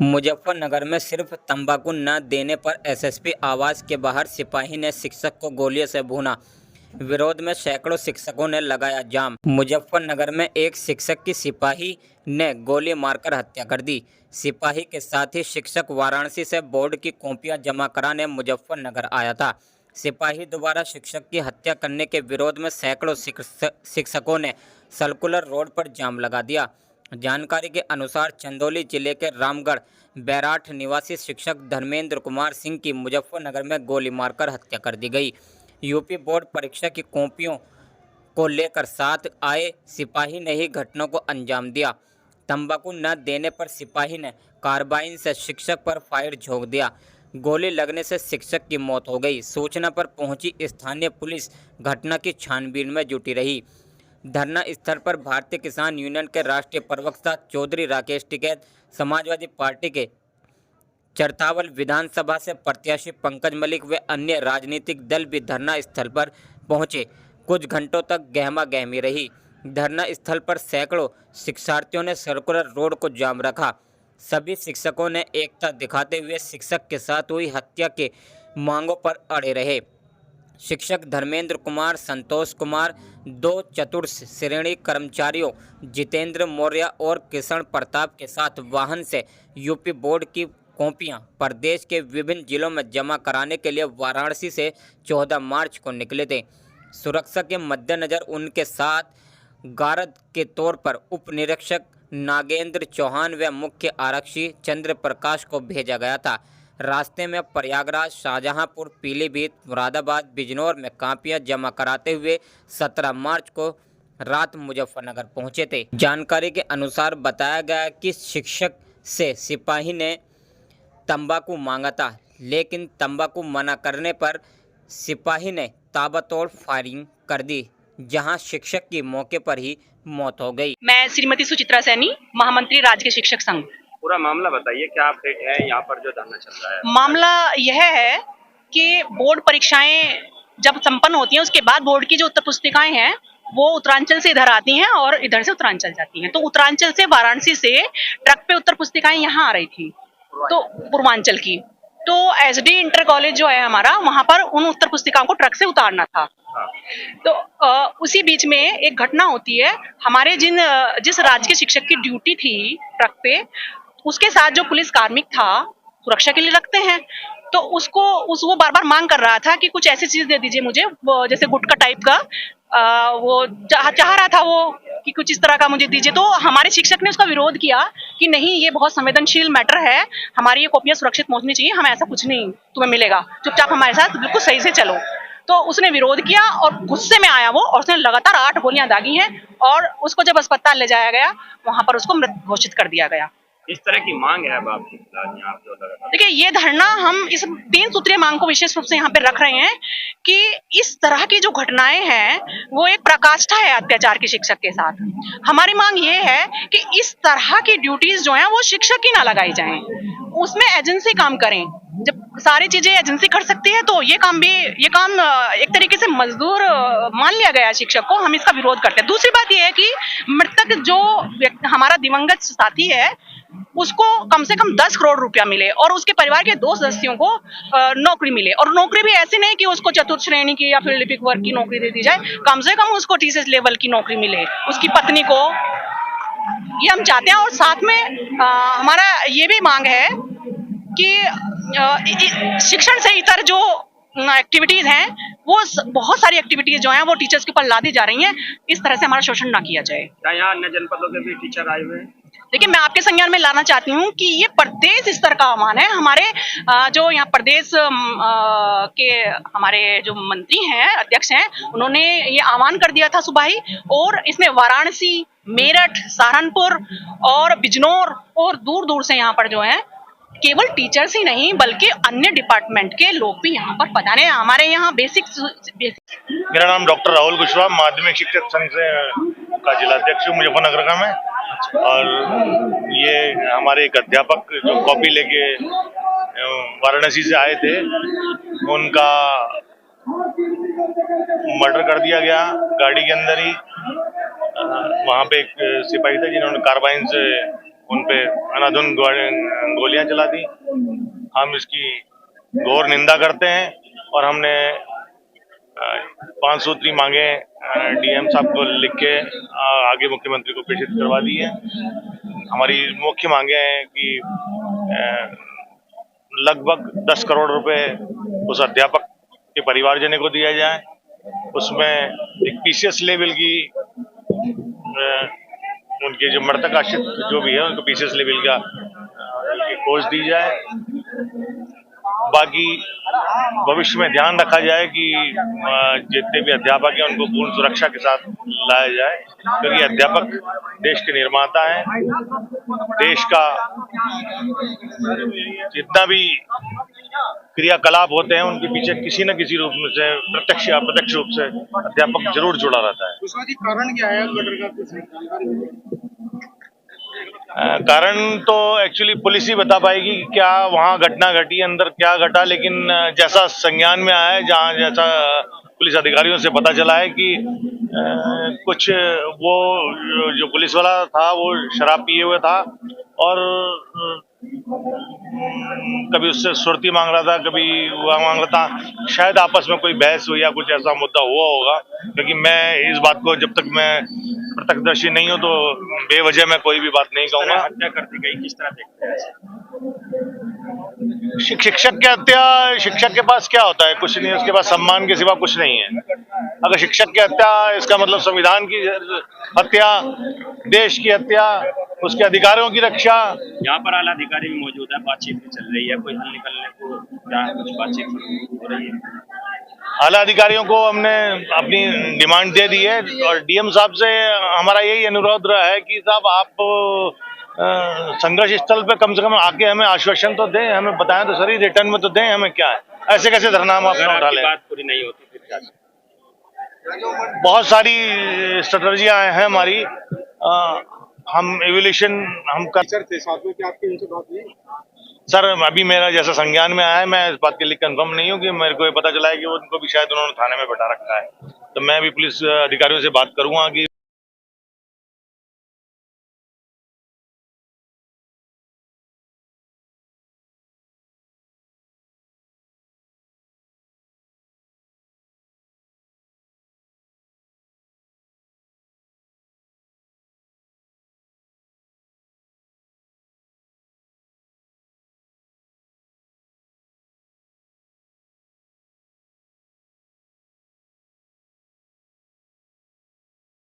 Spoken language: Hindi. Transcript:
मुजफ्फरनगर में सिर्फ तंबाकू न देने पर एसएसपी आवास के बाहर सिपाही ने शिक्षक को गोलियों से भूना। विरोध में सैकड़ों शिक्षकों ने लगाया जाम। मुजफ्फरनगर में एक शिक्षक की सिपाही ने गोली मारकर हत्या कर दी। सिपाही के साथ ही शिक्षक वाराणसी से बोर्ड की कॉपियां जमा कराने मुजफ्फरनगर आया था। सिपाही द्वारा शिक्षक की हत्या करने के विरोध में सैकड़ों शिक्षकों ने सर्कुलर रोड पर जाम लगा दिया। जानकारी के अनुसार चंदौली जिले के रामगढ़ बैराठ निवासी शिक्षक धर्मेंद्र कुमार सिंह की मुजफ्फरनगर में गोली मारकर हत्या कर दी गई। यूपी बोर्ड परीक्षा की कॉपियों को लेकर साथ आए सिपाही ने ही घटना को अंजाम दिया। तंबाकू न देने पर सिपाही ने कार्बाइन से शिक्षक पर फायर झोंक दिया। गोली लगने से शिक्षक की मौत हो गई। सूचना पर पहुंची स्थानीय पुलिस घटना की छानबीन में जुटी रही। धरना स्थल पर भारतीय किसान यूनियन के राष्ट्रीय प्रवक्ता चौधरी राकेश टिकैत, समाजवादी पार्टी के चरथावल विधानसभा से प्रत्याशी पंकज मलिक व अन्य राजनीतिक दल भी धरना स्थल पर पहुंचे। कुछ घंटों तक गहमा गहमी रही। धरना स्थल पर सैकड़ों शिक्षार्थियों ने सर्कुलर रोड को जाम रखा। सभी शिक्षकों ने एकता दिखाते हुए शिक्षक के साथ हुई हत्या के मांगों पर अड़े रहे। शिक्षक धर्मेंद्र कुमार, संतोष कुमार, दो चतुर्थ श्रेणी कर्मचारियों जितेंद्र मौर्य और किशन प्रताप के साथ वाहन से यूपी बोर्ड की कॉपियां प्रदेश के विभिन्न जिलों में जमा कराने के लिए वाराणसी से 14 मार्च को निकले थे। सुरक्षा के मद्देनजर उनके साथ गारद के तौर पर उप निरीक्षक नागेंद्र चौहान व मुख्य आरक्षी चंद्र प्रकाश को भेजा गया था। रास्ते में प्रयागराज, शाहजहांपुर, पीलीभीत, मुरादाबाद, बिजनौर में कापियां जमा कराते हुए 17 मार्च को रात मुजफ्फरनगर पहुंचे थे। जानकारी के अनुसार बताया गया कि शिक्षक से सिपाही ने तंबाकू मांगा था, लेकिन तंबाकू मना करने पर सिपाही ने ताबड़तोड़ फायरिंग कर दी, जहां शिक्षक की मौके पर ही मौत हो गई। मैं श्रीमती सुचित्रा सैनी, महामंत्री राज्य शिक्षक संघ। पूरा मामला बताइए, क्या अपडेट है यहाँ पर जो धरना चल रहा है? मामला यह है कि बोर्ड परीक्षाएं जब संपन्न होती हैं उसके बाद बोर्ड की जो उत्तर पुस्तिकाएं हैं वो उत्तरांचल से इधर आती हैं और इधर से उत्तरांचल जाती हैं। तो उत्तरांचल से वाराणसी से ट्रक पे उत्तर पुस्तिकाएं यहाँ आ रही थी, तो पूर्वांचल की। तो एसडी इंटर कॉलेज जो है हमारा, वहां पर उन उत्तर पुस्तिकाओं को ट्रक से उतारना था। तो उसी बीच में एक घटना होती है। हमारे जिस राज्य के शिक्षक की ड्यूटी थी ट्रक पे, उसके साथ जो पुलिस कार्मिक था, सुरक्षा के लिए रखते हैं, तो वो बार बार मांग कर रहा था कि कुछ ऐसी चीज दे दीजिए मुझे, जैसे गुटखा टाइप का। वो चाह रहा था वो कि कुछ इस तरह का मुझे दीजिए। तो हमारे शिक्षक ने उसका विरोध किया कि नहीं, ये बहुत संवेदनशील मैटर है, हमारी ये कॉपियां सुरक्षित पहुंचनी चाहिए, हम ऐसा कुछ नहीं तुम्हें मिलेगा, चुपचाप हमारे साथ बिल्कुल सही से चलो। तो उसने विरोध किया और गुस्से में आया वो, और उसने लगातार 8 गोलियां दागी हैं और उसको जब अस्पताल ले जाया गया, वहां पर उसको मृत घोषित कर दिया गया। इस तरह की मांग है अब आपकी यहाँ पे? देखिए, ये धरना हम इस 3 सूत्रीय मांग को विशेष रूप से यहाँ पे रख रहे हैं कि इस तरह की जो घटनाएं हैं वो एक पराकाष्ठा है अत्याचार के शिक्षक के साथ। हमारी मांग ये है कि इस तरह की ड्यूटीज जो हैं वो शिक्षक ही ना लगाई जाएं, उसमें एजेंसी काम करें। जब सारी चीजें एजेंसी कर सकती है तो ये काम एक तरीके से मजदूर मान लिया गया है शिक्षक को। हम इसका विरोध करते हैं। दूसरी बात यह है कि मृतक जो हमारा दिवंगत साथी है उसको कम से कम 10 करोड़ रुपया मिले और उसके परिवार के 2 सदस्यों को नौकरी मिले, और नौकरी भी ऐसी नहीं कि उसको चतुर्थ श्रेणी की या फिर लिपिक वर्ग की नौकरी दे दी जाए, कम से कम उसको टीसीएस लेवल की नौकरी मिले, उसकी पत्नी को। ये हम चाहते हैं। और साथ में हमारा ये भी मांग है कि शिक्षण से इतर जो एक्टिविटीज हैं, वो बहुत सारी एक्टिविटीज जो हैं वो टीचर्स के ऊपर लादी जा रही हैं। इस तरह से हमारा शोषण ना किया जाए। क्या यहाँ अन्य जनपदों के भी टीचर आए हुए हैं? देखिए, मैं आपके संज्ञान में लाना चाहती हूँ कि ये प्रदेश स्तर का आह्वान है। हमारे जो यहाँ प्रदेश के हमारे जो मंत्री हैं, अध्यक्ष हैं, उन्होंने ये आह्वान कर दिया था सुबह ही, और इसमें वाराणसी, मेरठ, सहारनपुर और बिजनौर और दूर दूर से यहाँ पर जो है केवल टीचर्स ही नहीं बल्कि अन्य डिपार्टमेंट के लोग भी यहाँ पर पधारे हैं। हमारे यहाँ बेसिक। मेरा नाम डॉक्टर राहुल कुशवाहा, माध्यमिक शिक्षक संघ से का जिलाध्यक्ष हूँ मुजफ्फरनगर का मैं। और ये हमारे एक अध्यापक जो कॉपी लेके वाराणसी से आए थे, उनका मर्डर कर दिया गया गाड़ी के अंदर ही। वहाँ पे एक सिपाही थे जिन्होंने कार्बाइन से उन पे अनाधुन गोलियां चला दी। हम इसकी घोर निंदा करते हैं और हमने 5 सूत्री मांगे डीएम साहब को लिख के आगे मुख्यमंत्री को प्रेषित करवा दी है। हमारी मुख्य मांगे हैं कि लगभग 10 करोड़ रुपए उस अध्यापक के परिवारजनों को दिया जाए, उसमें एक पीसीएस लेवल की उनके जो मृतक आश्रित जो भी है उनको पीसीएस लेवल का कोर्स दी जाए। बाकी भविष्य में ध्यान रखा जाए कि जितने भी अध्यापक हैं उनको पूर्ण सुरक्षा के साथ लाया जाए, क्योंकि अध्यापक देश के निर्माता हैं। देश का जितना भी क्रियाकलाप होते हैं उनके पीछे किसी न किसी रूप में से प्रत्यक्ष या अप्रत्यक्ष रूप से अध्यापक जरूर जुड़ा रहता है। कारण क्या है मर्डर का, कुछ जानकारी है? कारण तो एक्चुअली पुलिस ही बता पाएगी कि क्या वहां घटना घटी, अंदर क्या घटा, लेकिन जैसा संज्ञान में आया है, जहां जैसा पुलिस अधिकारियों से पता चला है कि कुछ वो जो पुलिस वाला था वो शराब पिए हुए था और कभी उससे सुरती मांग रहा था, कभी हुआ मांग रहा था। शायद आपस में कोई बहस हुई या कुछ ऐसा मुद्दा हुआ होगा, क्योंकि मैं इस बात को जब तक मैं प्रत्यक्षदर्शी नहीं हूं तो बेवजह मैं कोई भी बात नहीं कहूंगा। हत्या कर दी गई, किस तरह देखते हैं? शिक्षक की हत्या, शिक्षक के पास क्या होता है? कुछ नहीं, उसके पास सम्मान के सिवा कुछ नहीं है। अगर शिक्षक की हत्या, इसका मतलब संविधान की हत्या, देश की हत्या, उसके अधिकारों की रक्षा। यहाँ पर आला अधिकारी भी मौजूद है, बातचीत भी चल रही है, कोई हल निकलने को क्या कुछ बातचीत हो रही है? आला अधिकारियों को हमने अपनी डिमांड दे दी है और डीएम साहब से हमारा यही अनुरोध रहा है कि साहब आप संघर्ष स्थल पे कम से कम आके हमें आश्वासन तो दें, हमें बताएं तो सही, रिटर्न में तो दें हमें। क्या है ऐसे कैसे धरना हम अपना उठा लें? बात पूरी नहीं होती फिर क्या? बहुत सारी स्ट्रेटजियां हैं हमारी, हम एवोल्यूशन हम कर थे साथ में, क्या आपकी उनसे बात हुई? सर अभी मेरा जैसा संज्ञान में आया है, मैं इस बात के लिए कंफर्म नहीं हूँ कि मेरे को ये पता चला है कि उनको भी शायद उन्होंने थाने में बैठा रखा है, तो मैं भी पुलिस अधिकारियों से बात करूंगा कि